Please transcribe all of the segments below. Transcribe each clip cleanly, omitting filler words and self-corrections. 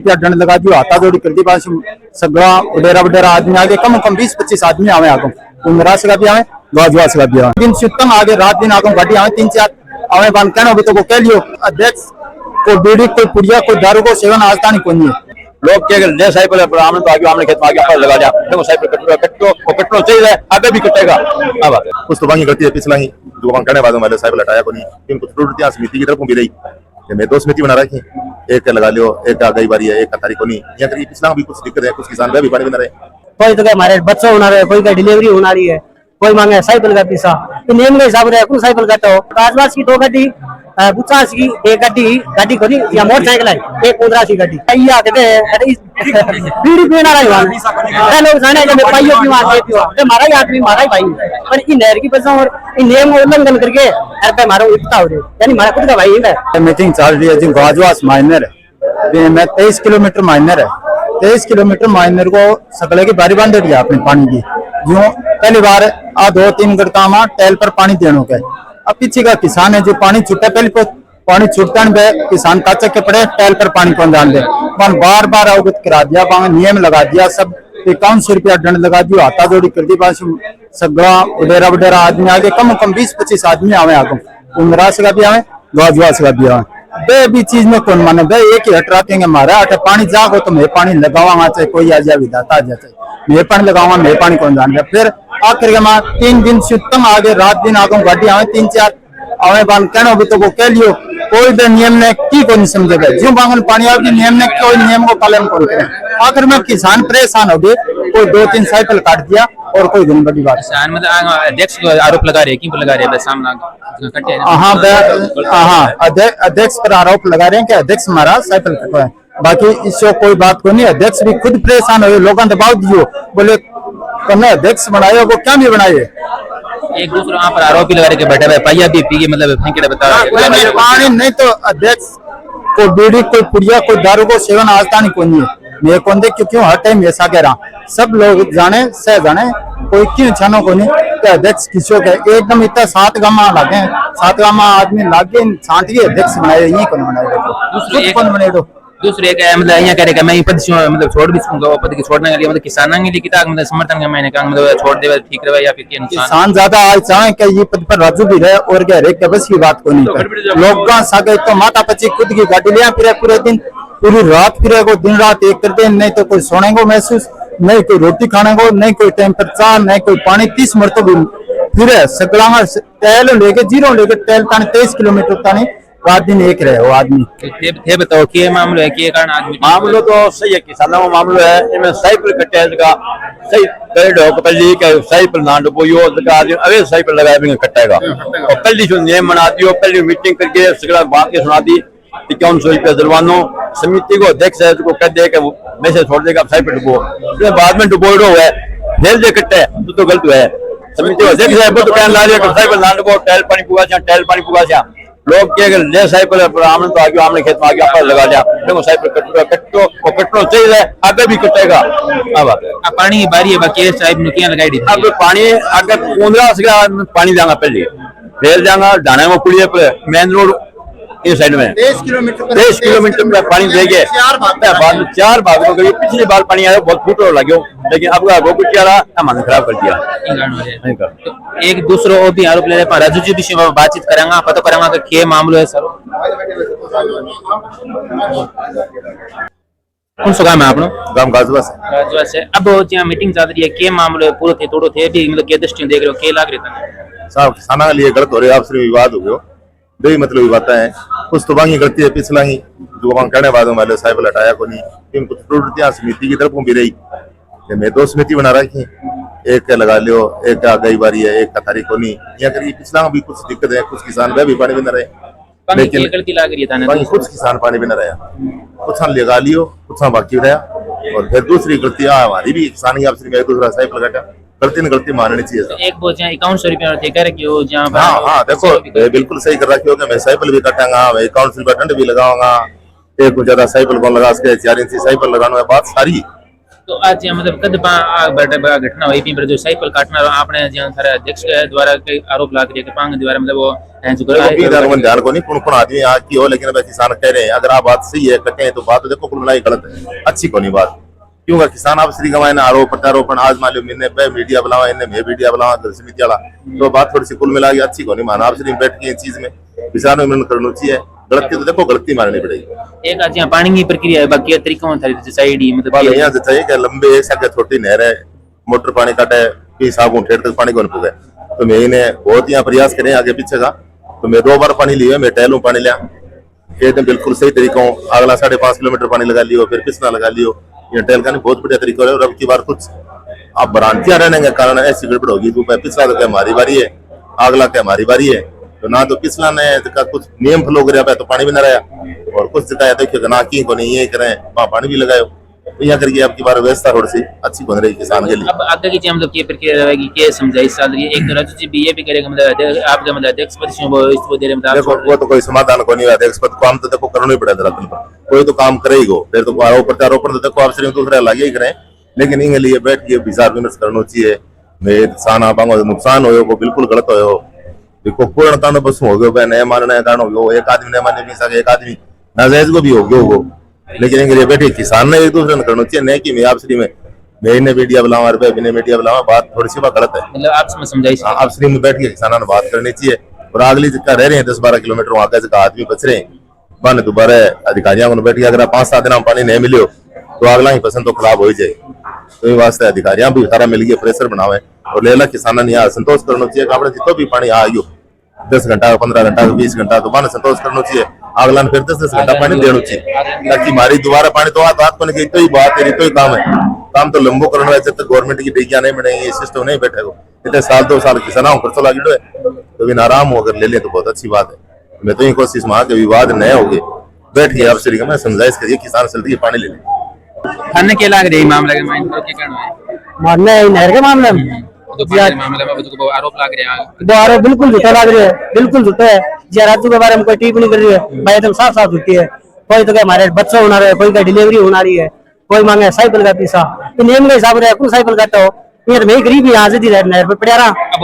डंड लगा दियो, हाथा जोड़ी कर दी, बस सगड़ा वडेरा वडेरा आदमी आगे कम 20-25 आदमी आवे आगो, उमरा से भी आवे, गजवा से भी आवे, दिन सुतम आगे रात दिन आगो गाड़ी आवे 3-4 आवे बन कहनो भी तो को कह लियो अध्यक्ष को बीड़ी कोई पुड़िया कोई दारू को सेवन आजता नहीं कोनी लोग क्या ले साइकिल पर आमने तो आगे आमने खेत में आगे पर लगा दिया, देखो साइकिल कटो चाहिए आगे भी कटेगा। अब बात है कुछ तो बाकी करती है पिछला ही जो हम कहने बाद हमारे साइकिल हटाया को नहीं, इन कुछ त्रुटियां समिति की तरफ भी रही, मैं 2 समिति बना रखी, एक लगा लियो, एक आ गई बारी है, एक तारीख को नहीं, या करी पिछला भी कुछ दिक्कत है, कुछ किसान भी पानी बना रहे, कोई तो हमारे बच्चा होना रहे, कोई का डिलीवरी होना रही है, कोई मांगे साइकिल का पैसा, तो नियम के हिसाब से कुछ साइकिल करता हो, आसपास की 2 गाड़ी, 50 की एक गाड़ी को नहीं या मोटरसाइकिल है, एक 15 की गाड़ी, ये आते हैं बीड़ी पीना रही है, लोग जाने जब पाइयो पीवा पियो, तो हमारा ही आदमी हमारा ही भाई, पर इन नहर की वजह और इन नियम उल्लंघन करके हर पे हमारा इतना हो रहा है, यानी हमारा खुद का भाई है। मीटिंग चल रही है जी, गाजवास माइनर है, मैं 23 किलोमीटर माइनर है, 23 किलोमीटर माइनर को सकले की बारी बांध दिया अपने पानी की, जो पहली बार 2-3 गड़ता में टैल पर पानी देने के, अब पीछे का किसान है जो पानी छूटा, पहले पानी छूटता नहीं, किसान काचा के पड़े टैल पर पानी कौन डाल दे, बार बार अवगत करा दिया, नियम लगा दिया, सब 5100 रुपया दंड लगा दियो, हाथा जोड़ी कर दी, बस सगड़ा वडेरा वडेरा आदमी आगे कम 20-25 आदमी आवे आगो, उमरा से भी आवे, गजवा से भी आवे, बे भी चीज में कौन माने, बे एक ही हट रखेंगे हमारा अटे पानी जागो तो मैं पानी लगावा चाहे कोई आ जाए विधाता आ जाए, मैं पानी लगावा मैं पानी कौन जान दे, फिर आखिर के 3 दिन से उत्तम आगे रात दिन आगो गाड़ी आवे 3-4 आवे बान कहनो भी तो को कह लियो, कोई भी नियम ने की को नहीं समझेगा, जो बांगन पानी आवे नियम ने कोई नियम को पालन कौन करे, आखिर में किसान परेशान हो गए, कोई 2-3 साइकिल काट दिया और कोई दिन बड़ी बात किसान मतलब अध्यक्ष को आरोप लगा रहे हैं, क्यों लगा रहे हैं सामना कटे, अध्यक्ष पर आरोप लगा रहे हैं कि अध्यक्ष हमारा साइकिल कटवाए, बाकी इससे कोई बात को नहीं, अध्यक्ष भी खुद परेशान हो, लोगों ने दबाव दियो, बोले तुमने अध्यक्ष बनाए वो क्या नहीं बनाए, एक दूसरे वहाँ पर आरोप भी लगा रहे कि बैठे हुए पाइया भी पी मतलब बता पानी नहीं तो अध्यक्ष को बीड़ी कोई पुड़िया कोई दारू को सेवन आजता नहीं कोनी, मैं कौन देख क्यों हर टाइम ऐसा कह रहा, सब लोग जाने सह जाने, कोई क्यों छानो को नहीं, अध्यक्ष किसो के एकदम इतना 7 गामा लागे, 7 गामा आदमी लागे छांट के अध्यक्ष बनाए, यही कौन बनाए, कौन बने दो दूसरे एक मतलब यहाँ कह रहे कि मैं ये पद मतलब छोड़ भी सकूंगा, वो पद की छोड़ने के लिए मतलब किसानों के लिए कितना मतलब समर्थन का मैंने कहा मतलब छोड़ दे ठीक रहे या फिर किसान ज्यादा आज चाहे कि ये पद पर राजू भी रहे और कह रहे बस की बात को नहीं कर, लोग सागे तो माता पची खुद की गाड़ी लिया फिर पूरे दिन पूरी रात फिर को दिन रात एक करते, नहीं तो कोई सोने को महसूस, नहीं कोई रोटी खाने को, नहीं कोई टाइम पर चाह, नहीं कोई पानी, 30 मरतबा फिर सगला टहल लेके 0 लेके टहल 23 किलोमीटर तानी रात दिन एक रहे हो आदमी थे बताओ क्या मामला है, क्या कारण आदमी मामलो तो सही है, किसानों का मामलो है, इनमें साइकिल कटे का सही पेड़ हो कपल्ली के साइकिल ना डुबो यो आदमी अवे साइकिल लगाए भी कटेगा, और कल जो नियम बना दियो, पहले मीटिंग करके सगला बात के सुना दी, 5100 रुपया जुर्मानो, समिति को अध्यक्ष है को कह दे कि मैसेज छोड़ देगा साइकिल डुबो, फिर बाद में डुबो है फिर जो कटे तो गलत है, समिति को अध्यक्ष है वो तो कहने लगा कि साइकिल ना डुबो, टैल पानी पुगा लोग क्या ले साइकिल पर आमने तो आगे आमने खेत में आगे पर लगा दिया, देखो साइकिल कटो चाहिए आगे भी कटेगा। अब पानी की बारी है, बाकी साहब ने क्या लगाई दी, अब पानी आगे 15 से पानी जाएगा, पहले फिर जाएगा डाने में पुलिया पे मेन रोड ये साइड में 23 किलोमीटर पे पानी देंगे, 4 भाग में कभी पिछली बार पानी आया बहुत फुट और लगे, लेकिन अब वो कुछ क्या रहा हमने खराब कर दिया। तो एक दूसरे और भी आरोप ले रहे हैं, राजू जी विषय में बातचीत करेंगे, पता करेंगे कि क्या मामला है सर, कौन सा गाँव है आपनो? गाँव गाजवा से। अब यहाँ मीटिंग चल रही है, क्या मामला है, पूरे थे तोड़ो थे भी मतलब क्या दृष्टि देख रहे हो, क्या लाग रहा था साहब, किसानों के लिए गलत हो रही है, आपसे विवाद हो गया, दो ही मतलब बातें हैं, कुछ तो बाकी गलती है पिछला ही जो वहाँ कहने बाद हमारे साइकिल हटाया को नहीं, इन कुछ त्रुटियां समिति की तरफ भी रही, मैं 2 समिति बना रखी, एक लगा लियो, एक आ गई बारी है, एक तारीख को नहीं, या करी पिछला भी कुछ दिक्कत है, कुछ किसान भी पानी भी न रहे, लेकिन गलती लाग रही है, कुछ किसान पानी भी न रहा, कुछ लगा लियो, कुछ बाकी रहा, और फिर दूसरी गलती हमारी भी किसान आपसे एक दूसरा साइकिल लगाया, गलती माननी चाहिए। एक वो जहाँ 5100 रुपया ठेका रखी हो जहाँ, हाँ देखो बिल्कुल सही कर रखी होगा, मैं साइकिल भी कटाऊंगा, 5100 रुपया दंड भी लगाऊंगा, एक ज्यादा साइकिल को लगा सके 4 इंची साइकिल लगाना है, बात सारी तो आज यहाँ मतलब कद घटना हुई थी जो साइकिल काटना आपने जहाँ सारा अध्यक्ष के द्वारा कई आरोप लग रहे पांग द्वारा मतलब वो ध्यान को नहीं कौन आदमी यहाँ की हो, लेकिन अब किसान कह रहे हैं अगर आप बात सही है कटे हैं तो बात तो देखो कुल मिलाई गलत है, अच्छी को नहीं बात क्योंकि किसान आप श्री गवाए ना आरोप प्रत्यारोपण आज मान लो मैंने मीडिया बुलावा इन्हें मैं मीडिया बुलावा समिति वाला तो बात थोड़ी सी कुल मिला के अच्छी को नहीं माना आप श्री बैठ के चीज में किसानों में करना चाहिए, गलती तो देखो गलती मारनी पड़ेगी। एक आज यहाँ पानी की प्रक्रिया है बाकी तरीकों था साइड ही मतलब यहाँ से चाहिए कि लंबे एक सके छोटी नहर है मोटर पानी काटे हिसाब ठेठ तक पानी को नहीं पुगे तो मैं इन्हें बहुत यहाँ प्रयास करें आगे पीछे का तो मैं 2 बार पानी लिया मैं टहलू पानी लिया एकदम बिल्कुल सही तरीकों अगला 5.5 किलोमीटर पानी लगा लियो फिर पिछला लगा लियो ये टहल का बहुत बढ़िया तरीका है। और अब की बार कुछ आप भ्रांतियां रहने के कारण ऐसी गड़बड़ होगी तो पिछला तो क्या हमारी बारी है अगला क्या हमारी बारी है तो ना तो पिछला ने कुछ नियम फॉलो कर तो पानी भी ना रहा और कुछ जगह देखिए ना की को नहीं ये करें वहाँ पानी भी लगाए तो यहाँ करके आपकी बार व्यवस्था थोड़ी सी अच्छी बन रही किसान के लिए। अब आगे की मतलब क्या प्रक्रिया रहेगी क्या समझाई साल एक तो राजू जी भी ये भी करेगा मतलब आपका मतलब अध्यक्ष पद से वो दे रहे देखो वो तो कोई समाधान को नहीं है अध्यक्ष पद काम तो देखो करना ही पड़ेगा धरातल पर कोई तो काम करे ही गो फिर तो आरोप प्रत्यारोपण तो देखो आप सिर्फ दूसरे लागे ही करें लेकिन इनके लिए बैठ के विचार विमर्श करना चाहिए मैं किसान आप नुकसान हो वो बिल्कुल गलत हो देखो पूर्णता में बस हो गया नया मानने कारण हो गया एक आदमी ने मान्य भी सके एक आदमी नाजायज को भी हो गया वो लेकिन इनके लिए बैठे किसान ने एक दूसरे ने करना चाहिए नहीं कि मैं आप श्री में मैं इन्हें मीडिया बुलावा बिना मीडिया बुलावा बात थोड़ी सी बात गलत है मतलब आप समझाई आप श्री में बैठ के किसानों ने बात करनी चाहिए और अगली जगह रह रहे हैं 10-12 किलोमीटर आगे जगह आदमी बच रहे हैं बन दोबारा अधिकारियों को बैठ के अगर 5-7 दिन पानी नहीं मिले तो अगला ही पसंद तो खराब हो जाए तो ये वास्ते अधिकारियों भी सारा मिल गए प्रेशर बनावे और लेला किसानों ने यहाँ संतोष करना चाहिए कि आपने जितो भी पानी आयो 10 घंटा 15 घंटा 20 घंटा तो बन संतोष करना चाहिए अगला फिर 10 घंटा पानी देना चाहिए ताकि हमारी दोबारा पानी तो हाथ को नहीं तो ही बात है तो ही काम तो लंबो करना है जब तक गवर्नमेंट की डिग्रियां नहीं मिलेंगी ये सिस्टम नहीं बैठेगा इतने साल 2 साल किसानों को खर्चा लगे तो बिना आराम हो अगर ले ले तो बहुत अच्छी बात है। मैं तो ये कोशिश वहां के विवाद नए हो गए बैठ के आप श्री में समझाइश करिए किसान जल्दी पानी ले ले खाने के लग रही मामला के माइन क्या करना है मानना है नहर के मामले में तो मामले में तो आरोप लग रहे हैं वो आरोप बिल्कुल झूठा लग रहा है बिल्कुल झूठा है जी राजू के बारे में कोई टिप्पणी कर रही है भाई एकदम साफ साफ झूठी है कोई तो क्या हमारे बच्चा होना रहा है कोई का डिलीवरी होना रही है कोई मांगे साइकिल का पैसा तो नियम के हिसाब से कौन साइकिल काटता हो यार मैं गरीब ही आज दी नहर पे पड़ा रहा आप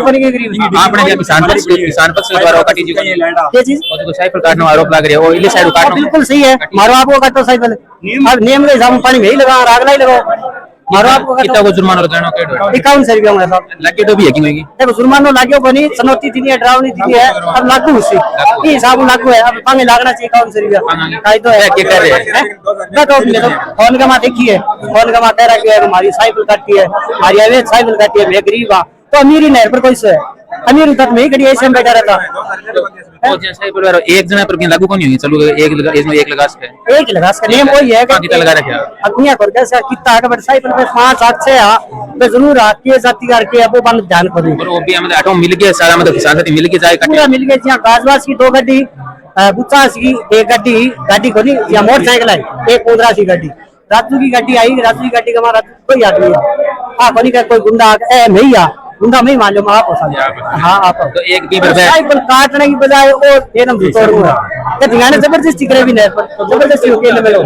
बन के गरीब आपने क्या किसान पक्ष के द्वारा काटी जी ये चीज तो साइकिल काटने का आरोप लग रहा है वो इले साइड काटना बिल्कुल सही है मारो आपको काटो साइकिल नियम के हिसाब से पानी में ही लगा अगला ही लगाओ मारो आपको कितना को जुर्माना लगाना के 51 रुपया होगा साहब लगे तो भी है कि नहीं देखो जुर्माना लागू बनी चुनौती थी डरावनी थी है अब लागू उसी ये हिसाब लागू है अब पानी लागना चाहिए 51 रुपया काई तो है क्या कर रहे हैं तो फोन का माँ देखिए फोन का माँ कह रहा है हमारी साइकिल काटती है हमारी अवैध साइकिल काटती है मैं गरीब हाँ तो अमीरी नहर पर कैसे है अमीर तक में ही कड़ी ऐसे में बैठा रहता एक जना पर लागू कौन होगी चलो एक लगा सके एक लगा सके नियम वही है कितना लगा रखे अपनी कर कैसे कितना है बट साइकिल पे 5-8 6 मैं जरूर आके जाति करके अब बंद ध्यान करूं और वो भी मतलब ऑटो मिल गया सारा मतलब किसान साथी मिल के जाए पूरा मिल गया जहां गाजवास की 2 गड्डी बुचास की एक गाड़ी को नहीं या मोटरसाइकिल आई एक 15 की गाड़ी राजू की गाड़ी आई राजू की गाड़ी का हमारा कोई आदमी हां कोई का कोई गुंडा ए नहीं आ गुंडा में मालूम आप हाँ आप तो एक भी साइकिल काटने की बजाय वो एकदम तोड़ूंगा जबरदस्ती करे भी नहीं पर जबरदस्ती होके ले लो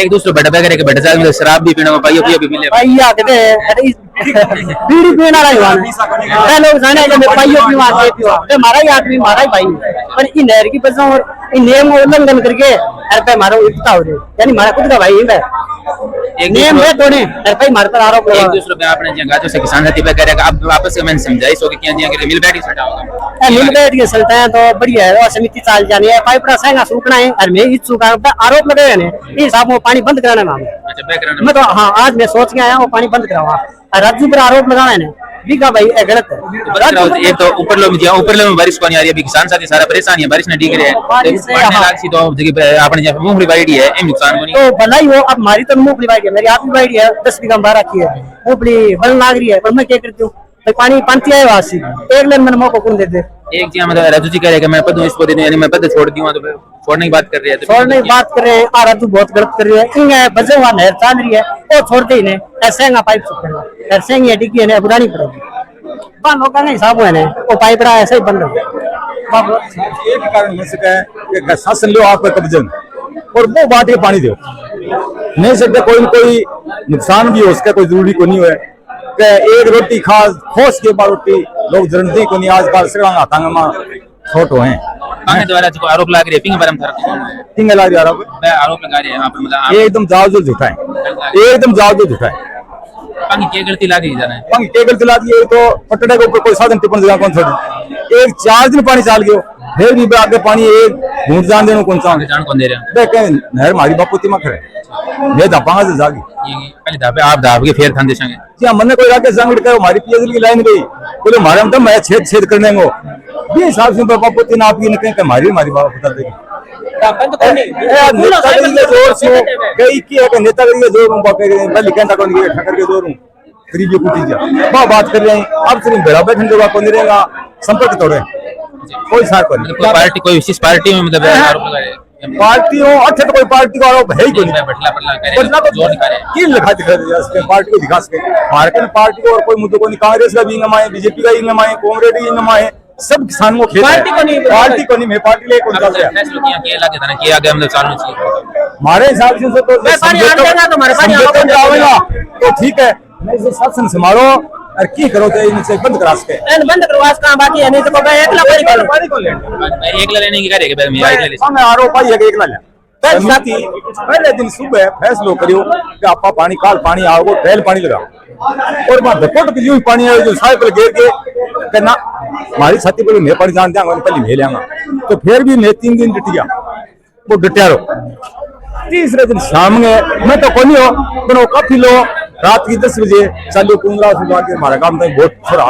एक दूसरे बैठ बैठ के बैठ जाए मतलब शराब भी पीना पाइयो पियो भी मिले भैया कहते बीड़ी पीना रहा है लोग जाने जब पाइयो पीवा के पीवा तो हमारा ही आदमी हमारा ही भाई पर इन नहर की वजह और इन नियम उल्लंघन करके अरे हमारा इतना हो रहे यानी हमारा खुद का भाई है नियम है तो नहीं अरे हमारे पर आरोप एक दूसरे पे आपने जगह से किसान साथी पे कह रहा है अब वापस से मैंने समझाई सो कि क्या दिया कि मिल बैठ के सटा होगा मिल बैठ के चलता है तो बढ़िया है समिति चाल जानी है पाइप रसाएगा सूखना है और मैं इस सूखा आरोप लगाए ने इस हिसाब में पानी बंद कराना नाम अच्छा मैं तो हाँ आज मैं सोच के आया वो पानी बंद करावा राजू पर आरोप लगाना है बिका भाई गलत है एक तो ऊपर लोग बारिश को नहीं आ रही अभी किसान साथी सारा परेशान है बारिश ने डिग रहे हैं तो जगह आपने जब मूंगफली बाड़ी है एम नुकसान को नहीं तो भला ही हो अब हमारी तो मूंगफली बाड़ी है मेरी आप भी बाड़ी है 10 बीघा में रखी है मूंगफली बन लाग रही है पर मैं क्या करती हूँ पानी पंती है वासी एक लेन मैंने मौका कौन देते एक जी मतलब राजू जी कह रहे हैं कि मैं पद इसको दे दूं यानी मैं पद छोड़ दूंगा तो छोड़ने की बात कर रहे हैं छोड़ने की बात कर रहे हैं और राजू बहुत गलत कर रही है इन बजे हुआ नहर चाल रही है वो छोड़ते ही नहीं ऐसे पाइप सूखेगा ऐसे ही डिग्गी है बुरानी पड़ेगी बंद होगा नहीं हिसाब है वो पाइप रहा ऐसे ही बंद हो एक कारण हो सका है कि शासन लो आपका कब्जे में और वो बात पानी दो नहीं सकते, कोई न कोई नुकसान भी हो सके, कोई जरूरी को नहीं है कि एक रोटी खा खोस के बाद रोटी लोग जरनती को नहीं। आजकल सगड़ा हाथा में छोट हैं कांगे द्वारा जो आरोप लगा रहे पिंग बरम थर किंग लग जा रहा मैं आरोप लगा रहे हैं आप मतलब है, एकदम जावजो झूठा है, एकदम जावजो झूठा है। कांगे क्या गलती लग रही जाना है पंख टेबल चला दिए तो पटड़े के ऊपर कोई साधन टिप्पण जगह कौन छोड़े। एक 4 दिन पानी चाल गयो, फिर भी आगे पानी एक घूट जान देनो कौन सा जान कौन दे रहे हैं देखे नहर मारी बापूती में खड़े मैं धापांगा से जागी ये पहले धापे आप धाप के फेर थान देंगे जी हाँ, मन्ने कोई राके संगठ करे हमारी पीएचडी की लाइन गई बोले हमारे हम तो मैं छेद छेद करने को भी हिसाब से बापूती ना आपकी निकले कि हमारी बाबा बता देगी नेतागिरी के जोर से कई की है कि नेतागिरी के जोर में बापे पहले कहता कौन ये ठकर के जोर हूं गरीबी कुटी जा बात कर रहे हैं अब सिर्फ बेड़ा बैठने के बाद कौन रहेगा संपर्क तोड़े कोई सार को नहीं। कोई पार्टी कोई विशेष पार्टी में मतलब आरोप लगा रहे हैं पार्टियों अच्छा तो कोई पार्टी को आरोप है ही कोई नहीं। बैठला पड़ला करे बदला तो जोर दिखा रहे हैं की लिखा दिखा दिया इसके पार्टी को दिखा सके भारत पार्टी को और कोई मुद्दों को नहीं। कांग्रेस का भी इंगम आए, बीजेपी का इंगम आए, कांग्रेस का इंगम आए, सब किसान को खेल पार्टी को नहीं मैं पार्टी ले कौन सा फैसला किया के लगे था कि आगे मतलब चालू चाहिए हमारे हिसाब से तो समझौता आवेगा तो ठीक है, नहीं तो शासन संभालो और की करो तो इनसे बंद करा सके बंद करवास का बाकी है नहीं तो कोई एकला पानी को ले एक लेने की करेगा बैग में एक ले मैं आरोप आई है कि एक ला पहले दिन सुबह फैसलो करियो कि आपा पानी काल पानी आओगे पहले पानी लगा और मैं रिपोर्ट की पानी आयो जो साइड पर गिर के करना हमारी छाती पर मैं पानी जान दिया पहले मैं लिया तो फिर भी मैं 3 दिन डटिया वो डटिया रहो। तीसरे दिन शाम में मैं तो कोनी हो बनो काफी लो रात की 10 बजे चालू 15 से हमारा काम तो बहुत थोड़ा